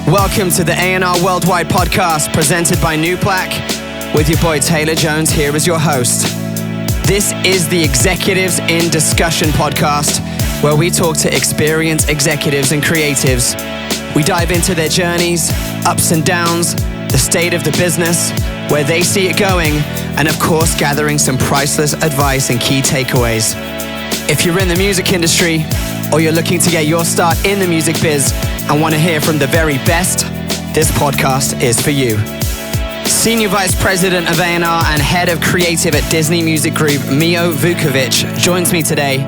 Welcome to the A&R Worldwide podcast presented by Nuplak with your boy Taylor Jones here as your host. This is the Executives in Discussion podcast where we talk to experienced executives and creatives. We dive into their journeys, ups and downs, the state of the business, where they see it going, and of course gathering some priceless advice and key takeaways. If you're in the music industry or you're looking to get your start in the music biz and want to hear from the very best, this podcast is for you. Senior Vice President of A&R and Head of Creative at Disney Music Group, Vukovic, joins me today.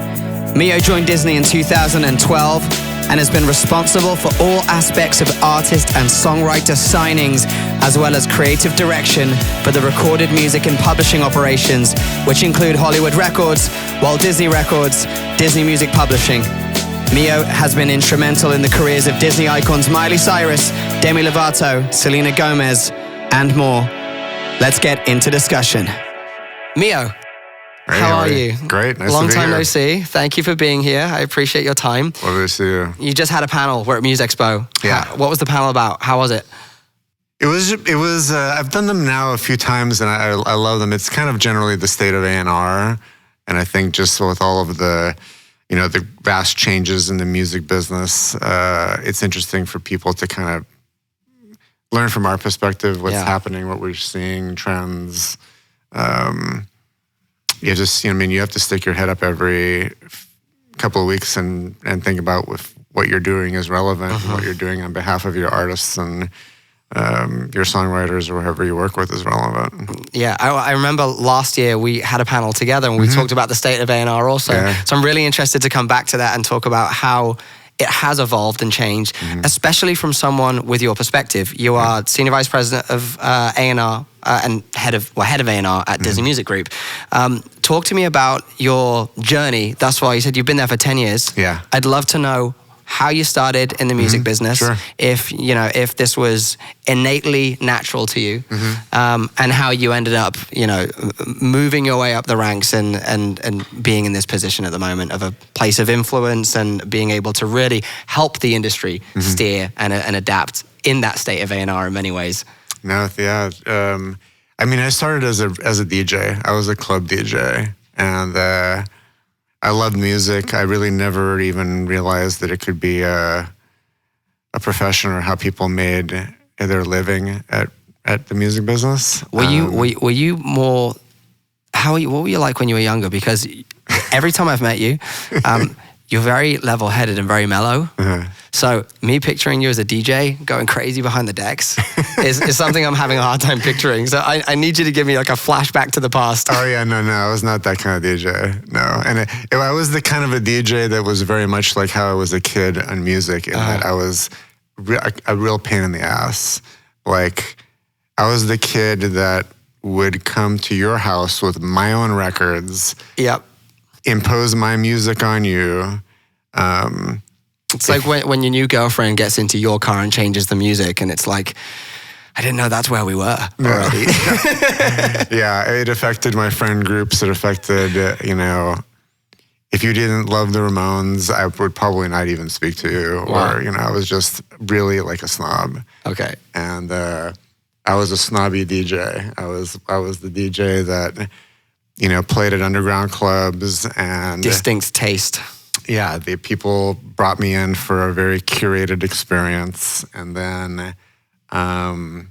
Mio joined Disney in 2012 and has been responsible for all aspects of artist and songwriter signings, as well as creative direction for the recorded music and publishing operations, which include Hollywood Records, Walt Disney Records, Disney Music Publishing. Mio has been instrumental in the careers of Disney icons Miley Cyrus, Demi Lovato, Selena Gomez, and more. Let's get into discussion. Mio, how are you? Great, nice to be here. Long time no see. Thank you for being here. I appreciate your time. Lovely to see you. You just had a panel. We're at MUSEXPO. Yeah. What was the panel about? How was it? It was. I've done them now a few times, and I love them. It's kind of generally the state of A&R, and I think just with all of the vast changes in the music business, it's interesting for people to kind of learn from our perspective what's happening, what we're seeing, trends. You have to stick your head up every couple of weeks and think about if what you're doing is relevant, and what you're doing on behalf of your artists and your songwriters or whoever you work with is relevant. Yeah, I remember last year we had a panel together and we talked about the state of A&R also. Yeah. So I'm really interested to come back to that and talk about how it has evolved and changed, especially from someone with your perspective. You are Senior Vice President of A&R and head of A&R at Disney Music Group. Talk to me about your journey thus far. You said you've been there for 10 years. Yeah. I'd love to know how you started in the music business, sure. if this was innately natural to you, and how you ended up, moving your way up the ranks and being in this position at the moment of a place of influence and being able to really help the industry steer and adapt in that state of A&R in many ways. No, yeah. I started as a DJ. I was a club DJ, and I loved music. I really never even realized that it could be a profession or how people made their living at the music business. Were you more? What were you like when you were younger? Because every time I've met you, you're very level-headed and very mellow. So me picturing you as a DJ going crazy behind the decks is something I'm having a hard time picturing. So I need you to give me like a flashback to the past. Oh yeah, no, I was not that kind of DJ. No, and I was the kind of a DJ that was very much like how I was a kid on music, in that I was a real pain in the ass. Like I was the kid that would come to your house with my own records. Yep. Impose my music on you. It's like when your new girlfriend gets into your car and changes the music, and it's like, I didn't know that's where we were already. Yeah, it affected my friend groups. It affected, if you didn't love the Ramones, I would probably not even speak to you. Wow. Or, I was just really like a snob. Okay. And I was a snobby DJ. I was the DJ that played at underground clubs and distinct taste. Yeah, the people brought me in for a very curated experience, and then I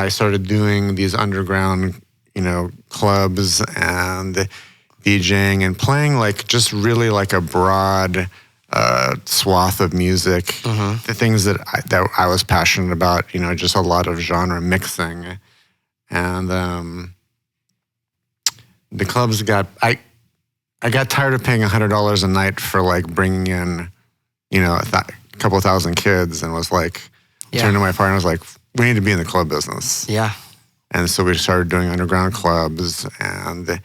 started doing these underground, clubs and DJing and playing just really like a broad swath of music, the things that I was passionate about, just a lot of genre mixing, and the clubs I got tired of paying $100 a night for bringing in, a couple of thousand kids, and was turned to my partner and was like, we need to be in the club business. Yeah. And so we started doing underground clubs, and then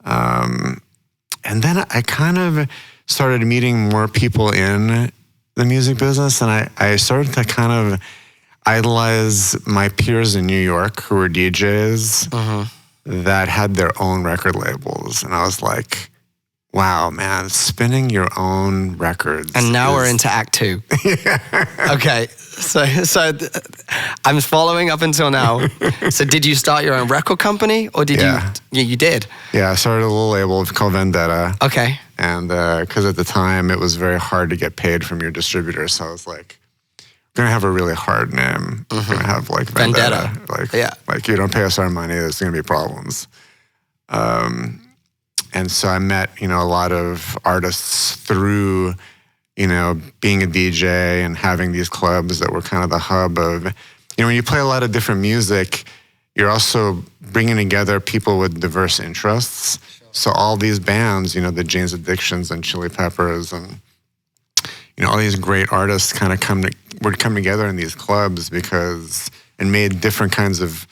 I kind of started meeting more people in the music business, and I started to kind of idolize my peers in New York who were DJs that had their own record labels, and I was like, wow, man, spinning your own records. And now we're into Act 2. Okay, so I'm following up until now. So did you start your own record company, or did you did? Yeah, I started a little label called Vendetta. Okay. And because at the time it was very hard to get paid from your distributor, so I was like, we're gonna have a really hard name. We're gonna have like Vendetta. Like you don't pay us our money, there's gonna be problems. And so I met, a lot of artists through, being a DJ and having these clubs that were kind of the hub of, when you play a lot of different music, you're also bringing together people with diverse interests. Sure. So all these bands, the Jane's Addictions and Chili Peppers and, all these great artists kind of would come together in these clubs and made different kinds of,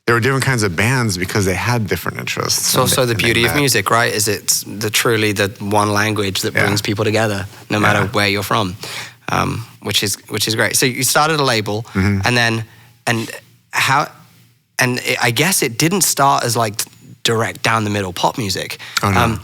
there were different kinds of bands because they had different interests. It's also the beauty of music, right? Is it's truly the one language that brings people together, no matter where you're from, which is great. So you started a label, and I guess it didn't start as like direct down the middle pop music. Oh, no.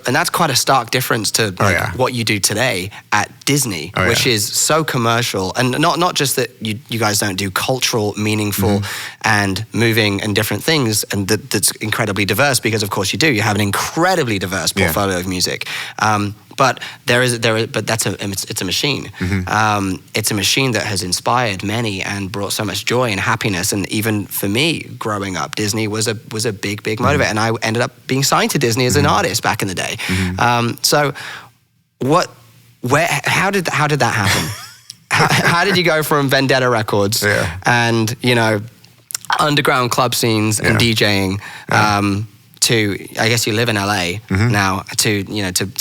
And that's quite a stark difference to what you do today at Disney, which is so commercial, and not just that you guys don't do cultural, meaningful, and moving and different things, and that's incredibly diverse, because of course you do. You have an incredibly diverse portfolio of music. But it's a machine. It's a machine that has inspired many and brought so much joy and happiness. And even for me, growing up, Disney was a big motivator. And I ended up being signed to Disney as an artist back in the day. So, how did that happen? how did you go from Vendetta Records and underground club scenes and DJing? To, I guess you live in LA now, to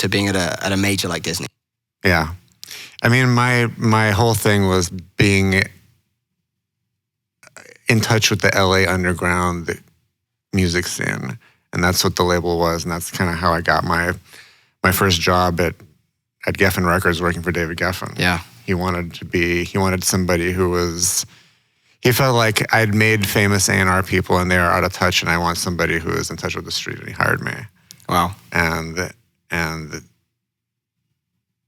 being at a major like Disney. Yeah, I mean, my whole thing was being in touch with the LA underground music scene, and that's what the label was, and that's kind of how I got my first job at Geffen Records, working for David Geffen. Yeah, he wanted somebody who was. He felt like I'd made famous A&R people and they are out of touch, and I want somebody who is in touch with the street, and he hired me. Wow. And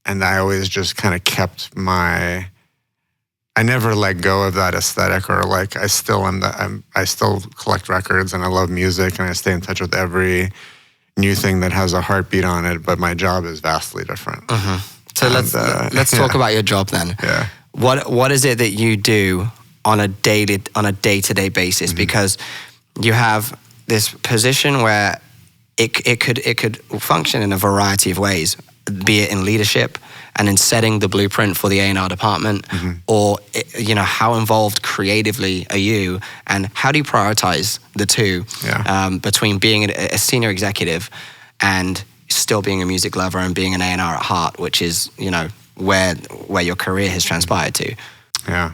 I always just kind of kept I never let go of that aesthetic, or like I still collect records and I love music and I stay in touch with every new thing that has a heartbeat on it, but my job is vastly different. So let's talk about your job then. Yeah. What is it that you do on a day-to-day basis? Because you have this position where it could function in a variety of ways, be it in leadership and in setting the blueprint for the A&R department, or how involved creatively are you, and how do you prioritize the two between being a senior executive and still being a music lover and being an A&R at heart, which is where your career has transpired to. Yeah.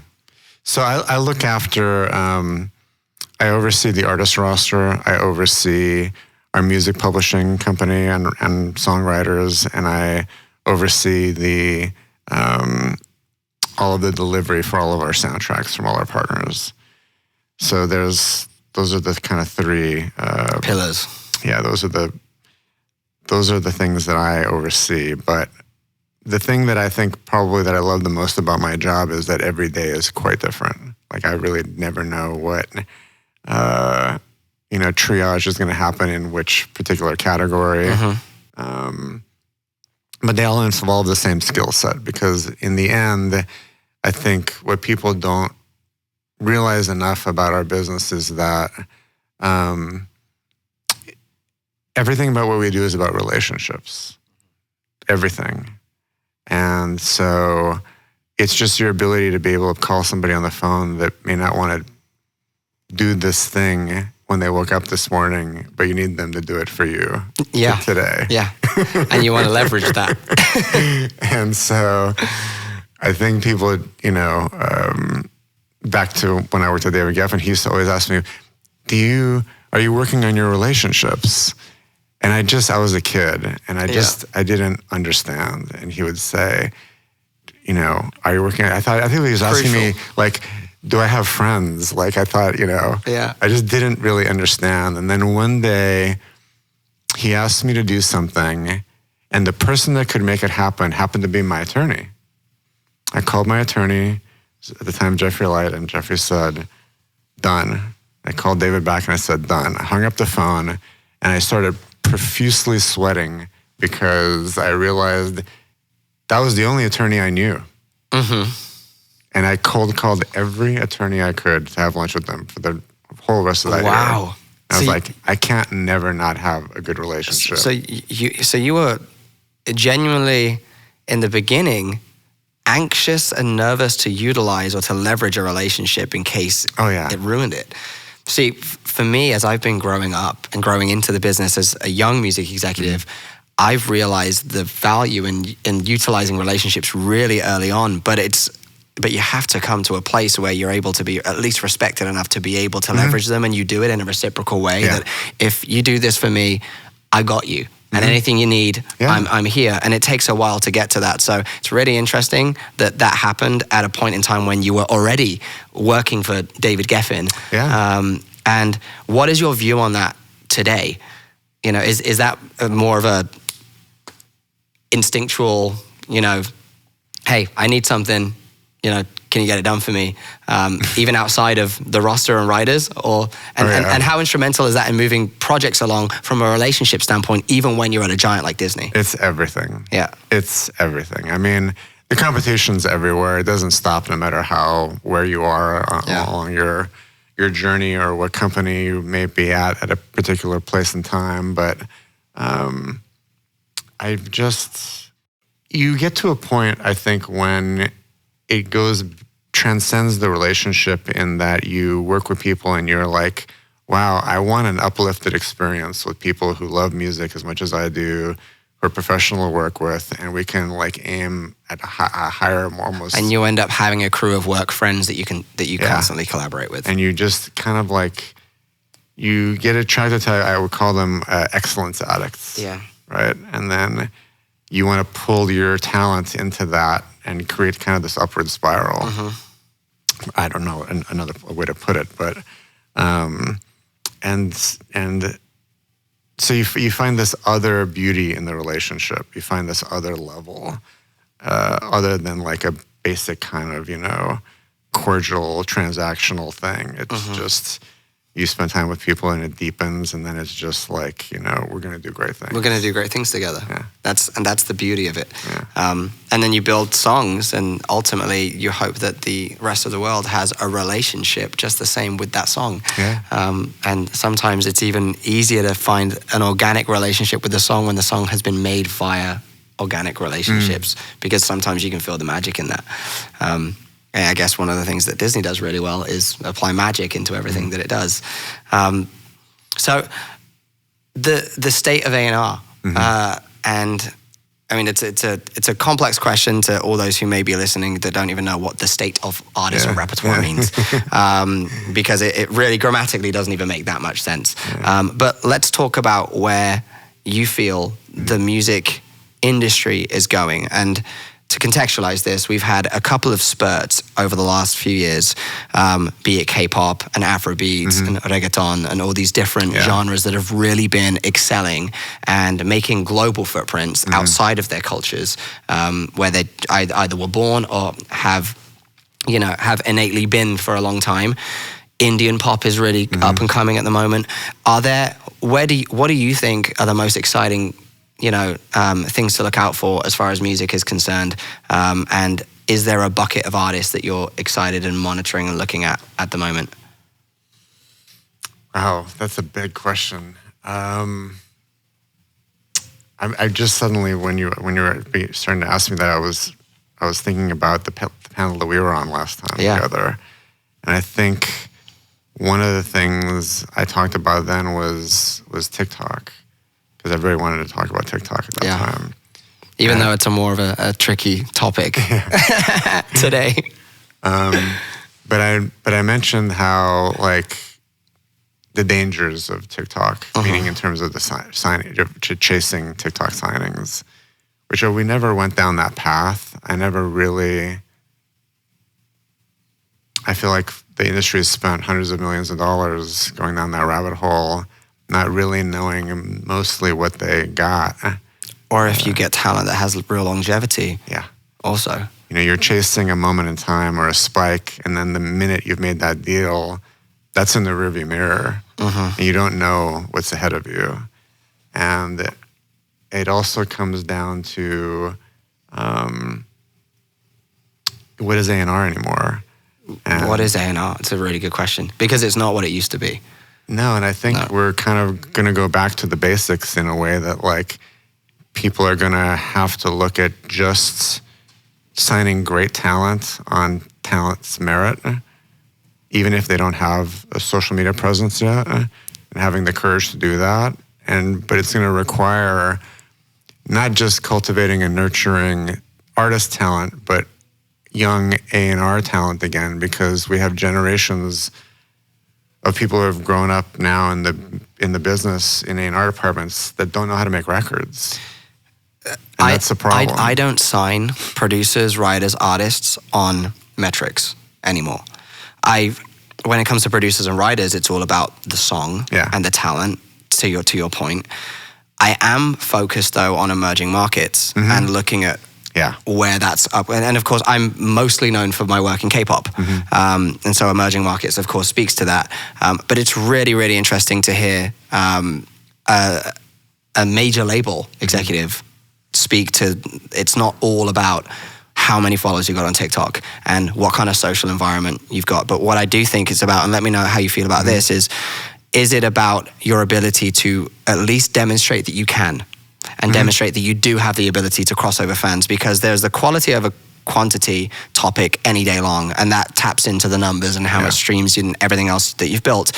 So I look after, I oversee the artist roster, I oversee our music publishing company and songwriters, and I oversee all of the delivery for all of our soundtracks from all our partners. So those are the kind of three pillars. Yeah, those are the things that I oversee. But the thing that I think probably that I love the most about my job is that every day is quite different. Like I really never know what, triage is going to happen in which particular category. But they all involve the same skill set, because in the end, I think what people don't realize enough about our business is that everything about what we do is about relationships. Everything. And so it's just your ability to be able to call somebody on the phone that may not want to do this thing when they woke up this morning, but you need them to do it for you today. Yeah. And you want to leverage that. And so I think people, back to when I worked at David Geffen, he used to always ask me, are you working on your relationships? And I was a kid, and I didn't understand. And he would say, are you working? I think he was asking me, like, do I have friends? Like, I thought, I just didn't really understand. And then one day he asked me to do something, And the person that could make it happen happened to be my attorney. I called my attorney, at the time Jeffrey Light, and Jeffrey said, done. I called David back and I said, done. I hung up the phone and I started profusely sweating because I realized that was the only attorney I knew. Mm-hmm. And I cold called every attorney I could to have lunch with them for the whole rest of that year. Wow. I was like, I can't never not have a good relationship. So you were genuinely, in the beginning, anxious and nervous to utilize or to leverage a relationship in case it ruined it. See, for me, as I've been growing up and growing into the business as a young music executive, I've realized the value in utilizing relationships really early on, but you have to come to a place where you're able to be at least respected enough to be able to leverage them, and you do it in a reciprocal way that if you do this for me, I got you. And anything you need, I'm here. And it takes a while to get to that. So it's really interesting that happened at a point in time when you were already working for David Geffen. Yeah. And what is your view on that today? You know, is that more of a instinctual, you know, hey, I need something, you know, can you get it done for me? Even outside of the roster and writers, and how instrumental is that in moving projects along from a relationship standpoint, even when you're at a giant like Disney? It's everything. Yeah. It's everything. I mean, the competition's everywhere. It doesn't stop no matter where you are along your journey or what company you may be at a particular place and time. But you get to a point, I think, when it transcends the relationship in that you work with people and you're like, wow, I want an uplifted experience with people who love music as much as I do, who are professional to work with, and we can like aim at a higher, almost. And you end up having a crew of work friends that you constantly collaborate with. And you just kind of like, you get attracted to, I would call them excellence addicts. Yeah. Right? And then you want to pull your talent into that and create kind of this upward spiral. Mm-hmm. I don't know another way to put it, but and so you find this other beauty in the relationship. You find this other level, other than like a basic kind of, you know, cordial transactional thing. It's just, you spend time with people and it deepens, and then it's just like, you know, we're going to do great things. We're going to do great things together. Yeah. That's the beauty of it. Yeah. And then you build songs, and ultimately you hope that the rest of the world has a relationship just the same with that song. Yeah. And sometimes it's even easier to find an organic relationship with the song when the song has been made via organic relationships, because sometimes you can feel the magic in that. And I guess one of the things that Disney does really well is apply magic into everything that it does. So the state of A&R, and I mean, it's a complex question to all those who may be listening that don't even know what the state of artist or repertoire means, because it really grammatically doesn't even make that much sense. But let's talk about where you feel the music industry is going. And to contextualize this, we've had a couple of spurts over the last few years, be it K-pop and Afrobeat and reggaeton and all these different genres that have really been excelling and making global footprints outside of their cultures, where they either were born or have innately been for a long time. Indian pop is really up and coming at the moment. What do you think are the most exciting things to look out for as far as music is concerned? And is there a bucket of artists that you're excited and monitoring and looking at the moment? Wow, that's a big question. I just suddenly, when you were starting to ask me that, I was thinking about the panel that we were on last time together. And I think one of the things I talked about then was TikTok. Because I really wanted to talk about TikTok at that time. Even though it's more of a tricky topic today. But I mentioned how, like, the dangers of TikTok, meaning in terms of the chasing TikTok signings, which we never went down that path. I feel like the industry has spent hundreds of millions of dollars going down that rabbit hole, not really knowing mostly what they got. Or if you get talent that has real longevity. Yeah. Also. You know, you're chasing a moment in time or a spike, and then the minute you've made that deal, that's in the rearview mirror. And you don't know what's ahead of you. And it also comes down to what is A&R anymore? And what is A&R? It's a really good question, because it's not what it used to be. No, and I think we're kind of going to go back to the basics in a way that, like, people are going to have to look at just signing great talent on talent's merit, even if they don't have a social media presence yet, and having the courage to do that. But it's going to require not just cultivating and nurturing artist talent, but young A&R talent again, because we have generations of people who have grown up now in the business in A&R departments that don't know how to make records. And that's the problem. I don't sign producers, writers, artists on metrics anymore. When it comes to producers and writers, it's all about the song and the talent. To your point, I am focused though on emerging markets and looking at where that's up. And of course, I'm mostly known for my work in K-pop. And so emerging markets, of course, speaks to that. But it's really, really interesting to hear a major label executive speak to, it's not all about how many followers you got on TikTok and what kind of social environment you've got. But what I do think it's about, and let me know how you feel about this, is it about your ability to at least demonstrate that you can and demonstrate that you do have the ability to cross over fans, because there's the quality over quantity topic any day long, and that taps into the numbers and how much streams and everything else that you've built.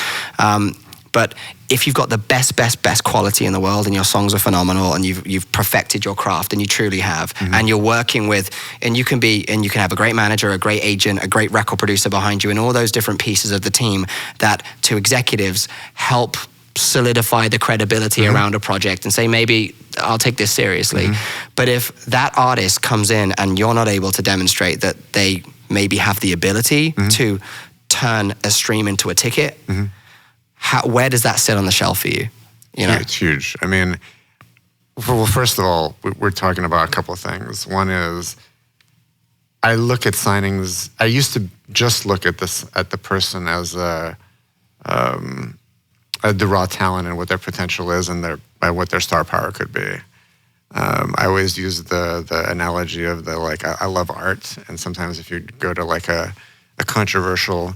But if you've got the best quality in the world and your songs are phenomenal and you've perfected your craft, and you truly have, and you're working with, and you can have a great manager, a great agent, a great record producer behind you, and all those different pieces of the team that to executives help solidify the credibility around a project and say, maybe I'll take this seriously. But if that artist comes in and you're not able to demonstrate that they maybe have the ability to turn a stream into a ticket, where does that sit on the shelf for you? You know? It's huge. I mean, well, first of all, we're talking about a couple of things. One is, I look at signings. I used to just look at the person as the raw talent and what their potential is and what their star power could be. I always use the analogy of I love art, and sometimes if you go to like a controversial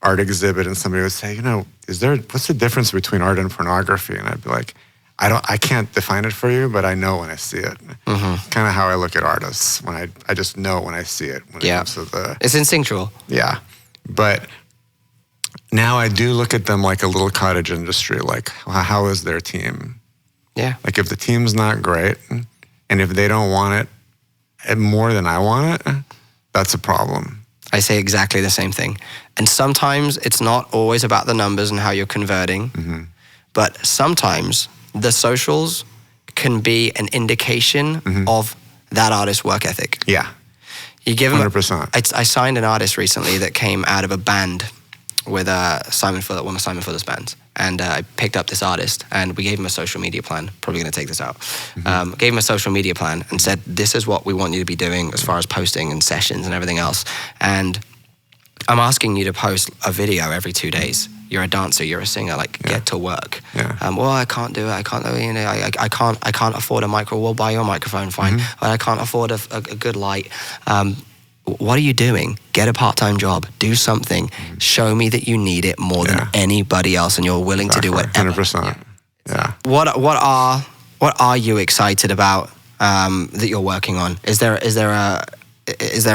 art exhibit and somebody would say, what's the difference between art and pornography? And I'd be like, I can't define it for you, but I know when I see it. Kind of how I look at artists, when I just know when I see it. When it comes to it's instinctual. Yeah. But now I do look at them like a little cottage industry, like how is their team? Yeah. Like if the team's not great, and if they don't want it more than I want it, that's a problem. I say exactly the same thing. And sometimes it's not always about the numbers and how you're converting, but sometimes the socials can be an indication of that artist's work ethic. Yeah. You give them 100%. I signed an artist recently that came out of a band with Simon Fuller, one of Simon Fuller's bands. And I picked up this artist and we gave him a social media plan. Probably going to take this out. Gave him a social media plan and said, this is what we want you to be doing as far as posting and sessions and everything else. And I'm asking you to post a video every 2 days. You're a dancer, you're a singer, get to work. Well, I can't do it. I can't, I can't afford a microphone. We'll buy your microphone, fine. But I can't afford a good light. What are you doing? Get a part-time job. Do something. Show me that you need it more than anybody else, and you're willing to do whatever. 100%. Yeah. What are you excited about that you're working on? Is there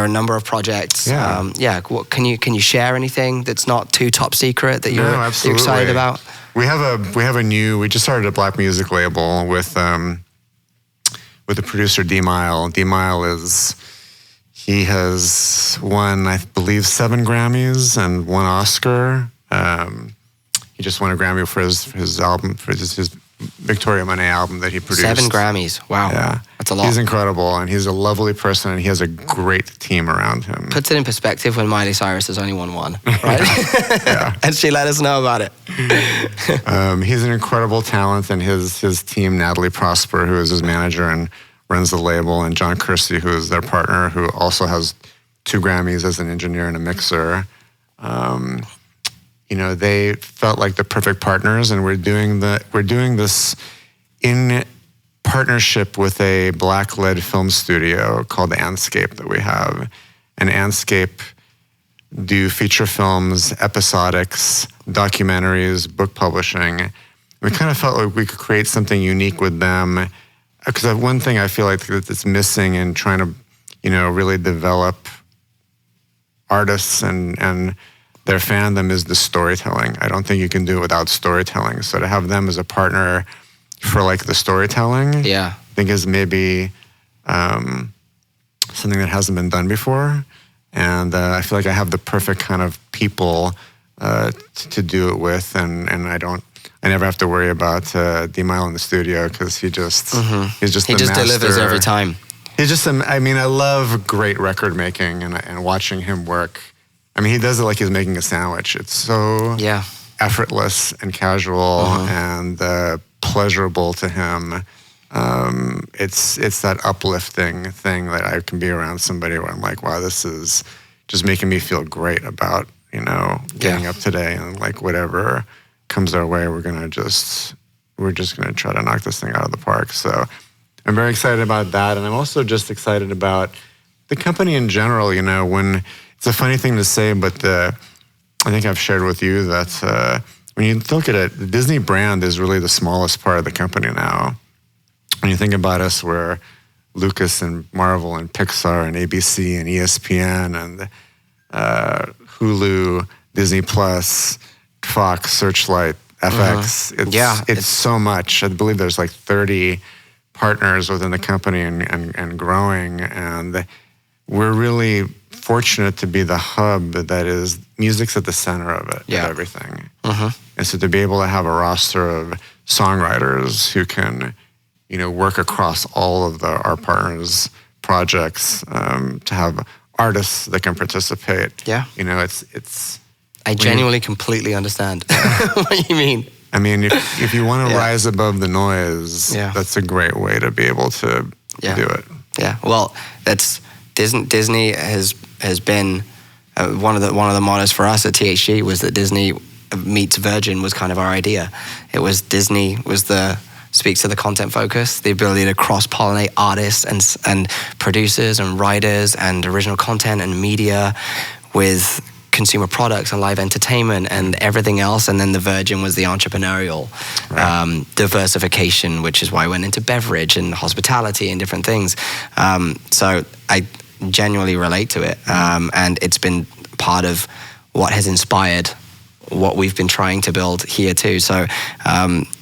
a number of projects? What, can you share anything that's not too top secret that you're excited about? We just started a Black music label with the producer D-Mile. D-Mile he has won, I believe, 7 Grammys and 1 Oscar. He just won a Grammy for his album, for his Victoria Monet album that he produced. 7 Grammys. Wow. Yeah. That's a lot. He's incredible, and he's a lovely person, and he has a great team around him. Puts it in perspective when Miley Cyrus has only won one, right? Yeah. And she let us know about it. He's an incredible talent, and his team, Natalie Prosper, who is his manager and runs the label, and John Kersey, who is their partner, who also has 2 Grammys as an engineer and a mixer. They felt like the perfect partners, and we're doing this in partnership with a Black-led film studio called Anscape that we have. And Anscape do feature films, episodics, documentaries, book publishing. We kind of felt like we could create something unique with them, because one thing I feel like that's missing in trying to, really develop artists and their fandom is the storytelling. I don't think you can do it without storytelling. So to have them as a partner for like the storytelling, I think is maybe something that hasn't been done before. And I feel like I have the perfect kind of people to do it with, and I never have to worry about D-Mile in the studio, because he just delivers every time. I love great record making and watching him work. I mean, he does it like he's making a sandwich. It's so effortless and casual and pleasurable to him. It's that uplifting thing that I can be around somebody where I'm like, wow, this is just making me feel great about, getting up today, and like whatever comes our way, we're just gonna try to knock this thing out of the park. So I'm very excited about that, and I'm also just excited about the company in general. When it's a funny thing to say, but I think I've shared with you that when you look at it, the Disney brand is really the smallest part of the company now. When you think about us, we're Lucas and Marvel and Pixar and ABC and ESPN and Hulu, Disney Plus, Fox, Searchlight, FX. It's so much. I believe there's like 30 partners within the company and growing. And we're really fortunate to be the hub that is music's at the center of it, of everything. And so to be able to have a roster of songwriters who can, work across all of our partners' projects, to have artists that can participate. It's. I genuinely completely understand what you mean. I mean, if you want to rise above the noise, that's a great way to be able to do it. Yeah. Well, that's Disney has been one of the mottos for us at THG was that Disney meets Virgin was kind of our idea. It was Disney speaks to the content focus, the ability to cross-pollinate artists and producers and writers and original content and media with consumer products and live entertainment and everything else. And then the Virgin was the entrepreneurial diversification, which is why I went into beverage and hospitality and different things. So I genuinely relate to it. And it's been part of what has inspired what we've been trying to build here too. So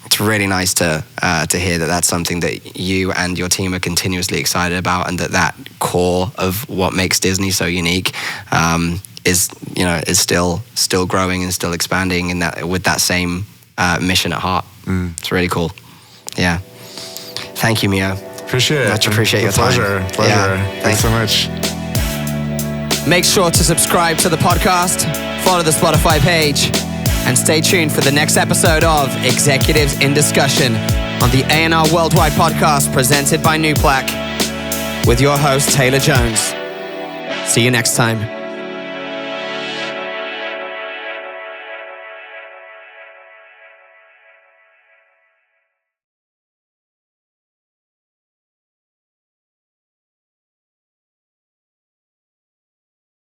it's really nice to hear that that's something that you and your team are continuously excited about, and that core of what makes Disney so unique is still growing and still expanding in that with that same mission at heart. It's really cool. Yeah. Thank you, Mio. Appreciate it. Much appreciate your time. Pleasure. Yeah, thanks so much. Make sure to subscribe to the podcast, follow the Spotify page, and stay tuned for the next episode of Executives in Discussion on the A&R Worldwide podcast presented by Nuplak with your host, Taylor Jones. See you next time.